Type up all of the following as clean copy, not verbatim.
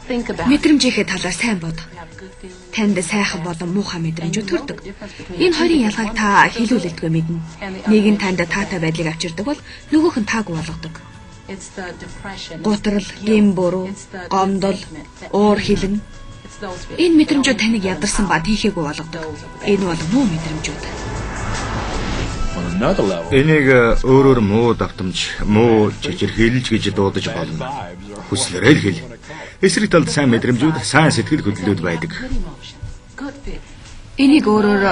Мэдрэмжийнхээ талаар сайн бод. Танд сайхан болон муухай мэдрэмжүүд төрдөг. Энэ хоёрын ялгааг та хэлүүлэлтгүй мэднэ. Нэг нь танд таатай байдлыг авчирдаг бол нөгөөх нь таагүй болгодог. Гутрал, гин буруу, гомдол, уур хилэн. Энэ мэдрэмжүүд таныг ядарсан ба тийхээгүй болгодог. Энэ бол муу мэдрэмжүүд. Энийг өөрөөр муу давтамж, муу чичирхийлж гэж дуудаж болно. Хүслээрээ л хэл. Эсрэг талд сайн мэдрэмжүүд, сайн сэтгэл хөдлөлүүд байдаг. Энийг өөрөөр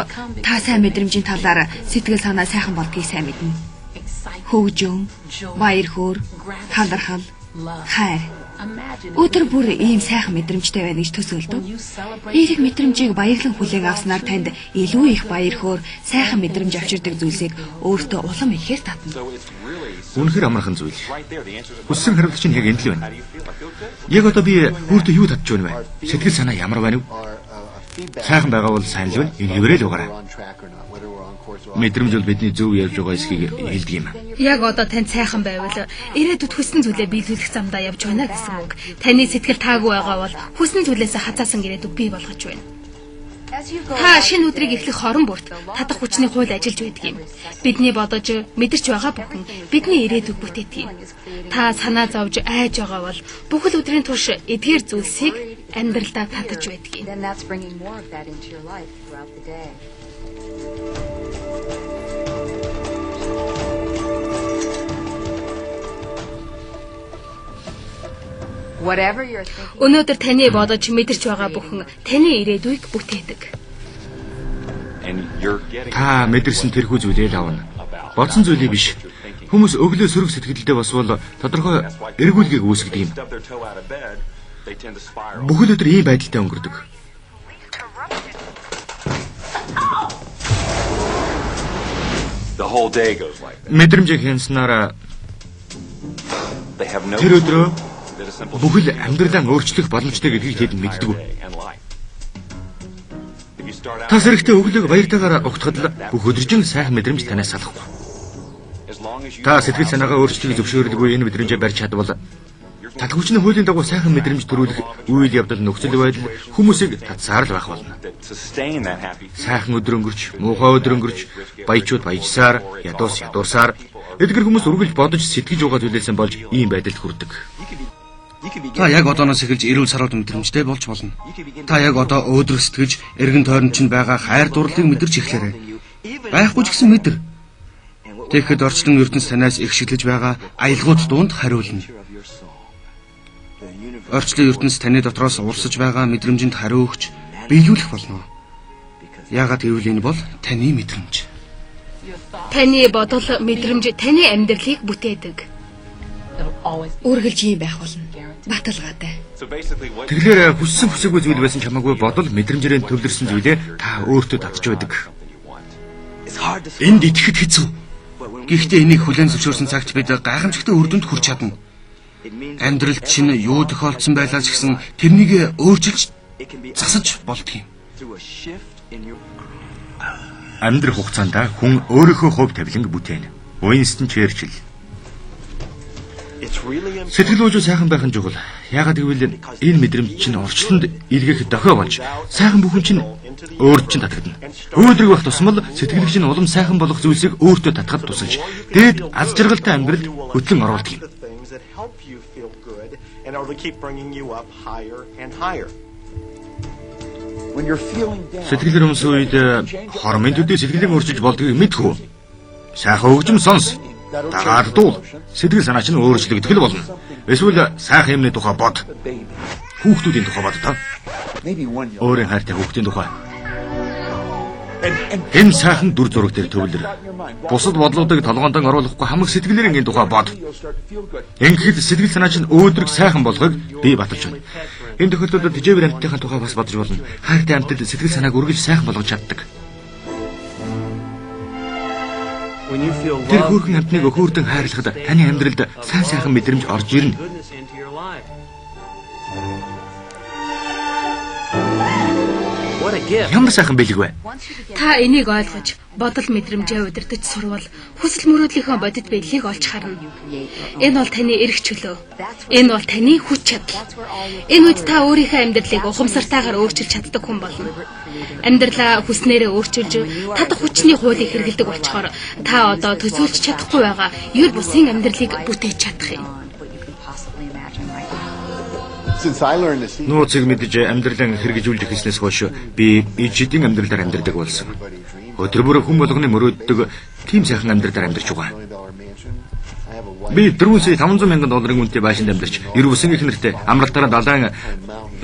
та сайн мэдрэмжийн талаар сэтгэл санаа сайхан болдгийг сайн мэднэ. Хөгжим, баяр хөөр, талархал, хайр. Өдөр бүр ийм сайхан мэдрэмжтэй байна гэж төсөөлдөг. Эерэг мэдрэмжийг баярлан хүлээн авснаар танд илүү их баяр хөөр, сайхан мэдрэмж авчирдаг зүйлсийг өөртөө улам ихээр татна. Үнэхээр амархан зүйл. Хүссэн хариулт чинь яг энд л байна. Яг одоо би өөртөө юу татж байна вэ? Сэтгэл санаа ямар байна вэ? Сайхан байгаа бол сайн л байна. Энэ хэвээрээ л угаарай. Мэдрэмж бол бидний зөв явж байгаа эсхийг хэлдэг юм. Яг одоо танд сайхан байвал ирээдүйд хүссэн зүйлээ биелүүлэх замдаа явж байна гэсэн үг. Таны сэтгэл таагүй байгаа бол хүссэн зүйлээсээ хазаасан ирээдүйг бий болгож байна. Та шинэ өдрийг эхлэх хорон бүрт татах хүчний хууль ажиллаж байдаг юм. Бидний бодож мэдэрч байгаа бүхэн бидний ирээдүйг бүтээдэг юм. Та санаа зовж айж байгаа бол бүхэл өдрийн турш эдгээр зүйлсийг амьдралдаа татаж байдаг юм. Өнөөдөр таны бодож мэдэрч байгаа бүхэн таны ирээдүйг бүтээдэг. Та мэдэрсэн тэрхүү зүйлээ л авна. Бодсон зүйлийг биш. Хүмүүс өглөө сөрөг сэтгэлдээ босвол тодорхой эргүүлгийг үүсгэдэг юм. Бүхэл өдөр ийм байдалтай өнгөрдөг. Мэдрэмжийг хянснараа тэр өдрөө бүхэл амьдралаа өөрчлөх боломжтой гэдгийг тэд мэддэг. Та зэрэгтэй өглөөг баяртайгаар огтход л бүх өдржин сайхан мэдрэмж танаас салахгүй. Та сэтгэл санаагаа өөрчлөхийг зөвшөөрөлгүй энэ мэдрэмжээ барьж чадвал татгүйчний хуулийн дагуу сайхан мэдрэмж төрүүлэх үйл явдал нөхцөл байдал хүмүүсийг татсаар л байх болно. Сайхан өдөр өнгөрч, муухай өдөр өнгөрч, баячууд баяжсаар, ядуус ядуурсаар эдгээр хүмүүс үргэлж бодож сэтгэж байгаа зүйлээсээ болж ийм байдалд хүрдэг. Та яг одооноос эхэлж эрүүл сарууд мэдрэмжтэй болж болно. Та яг одоо өөдрөг сэтгэж, эргэн тойронд чинь байгаа хайр дурлалыг мэдэрч эхлээрэй. Байхгүй ч гэсэн мэдэр. Тэгэхэд орчлон ертөнц танаас их шиглэж байгаа аялгууд дунд хариулна. Орчлон ертөнц таны дотроос урсаж байгаа мэдрэмжинд хариу өгч биелүүлэх болно. Яагаад гэвэл энэ бол таны мэдрэмж. Таны бодол, мэдрэмж таны амьдралыг бүтээдэг. Үргэлж ийм байх болно. Баталгаатай. Тэгэхээр хүссэн хүсээгүй зүйл байсан ч хамаагүй бодол мэдрэмжээрээ төвлөрсөн зүйлээ та өөртөө татж байдаг. Энд итгэхэд хэцүү. Гэхдээ энийг хүлээн зөвшөөрсөн цагт бид гайхамшигтай үр дүнд хүрч чадна. Амьдралд чинь юу тохиолдсон байлаа ч гэсэн тэрнийг өөрчилж засаж болдгийм. Амьдрах хугацаанд хүн өөрийнхөө хувь тавиланг бүтээнэ. Уинстон Черчилль. Сэтгэл хөдлөл сайхан байх нь чухал. Яагаад гэвэл энэ мэдрэмж чинь орчлонд илгээх дохио болж сайхан бүхэн чинь өөрт чинь татагдана. Өөдрөг байх тусмал сэтгэлийг чинь улам сайхан болох зүйлсийг өөртөө татахад тусалж дээд аз жаргалтай амьдралд хөтлөн оруулдаг юм. Сэтгэлээр өмсөн үед хормын төдий сэтгэлийг өөрчилж болдгийг мэдхүү. Сайхан хөгжим сонс. Дагаад дуул. Сэтгэл санаа чинь өөрчлөгдөх л болно. Эсвэл сайхан юмны тухай бод. Хүүхдүүдийн тухай бод та. Өөрийн хайртай хүүхдийн тухай. Энэ сайхан дүр зураг дээр төвлөр. Бусад бодлуудыг толгоондоо оруулахгүй хамаг сэтгэлээр энэ тухай бод. Ингээд сэтгэл санаа чинь өөдрөг сайхан болгохыг би баталж байна. Энэ тохиолдолд тэжээвэр амьтдынхаа тухай бас бодож болно. Хайртай амьтад сэтгэл санааг үргэлж сайхан болгож чаддаг. Тэр хүүхэн амтныг өхөөрдөн хайрлахад таны амьдралд сайн сайхан мэдрэмж орж ирнэ. Ямар сайхан бэлэг вэ? Та энийг ойлгож, бодол мэдрэмжээ удирдах сурвал хүсэл мөрөөдлийнхөө бодит байдлыг олж харна. Энэ бол таны эрх чөлөө. Энэ бол таны хүч чадал. Энэ үед та өөрийнхөө амьдралыг ухамсартайгаар өөрчилж чаддаг хүн болно. Амьдралаа хүснээрээ өөрчилж, татах хүчний хуулийг хэрэгэлдэг болчоор та одоо төсөөлж чадахгүй байгаа ер бусын амьдралыг бүтээж чадах юм. Нууцыг мэдж амьдралаа хэрэгжүүлж эхэлснээс хойш би ижидийн амьдралаар амьдардаг болсон. Өдөр бүр хүн болгоны мөрөөддөг тийм сайхан амьдралаар амьдарч байгаа. Би 4,500,000 долларын үнэтэй байшинд амьдарч, ер бусын их нэртэй амралтаараа далайн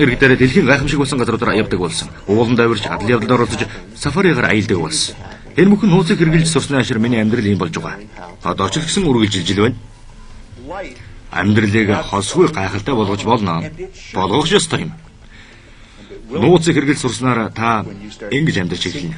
иргэдээр дэлхийн гайхамшиг болсон газруудаар явдаг болсон. Уулан давирч, адал явдалд оролцож, сафаригаар аялдаг болсон. Энэ бүхэн нууцыг хэрэгжилж сурсны ашир миний амьдрал юм болж байгаа. Одоо ч гэсэн үргэлжилж байна. Амьдралыг хосгүй гайхалтай болгож болно. Болгох ёстой юм. Нууцыг хэрэгжилж сурснаар та ингэж амьдарч эхэлнэ.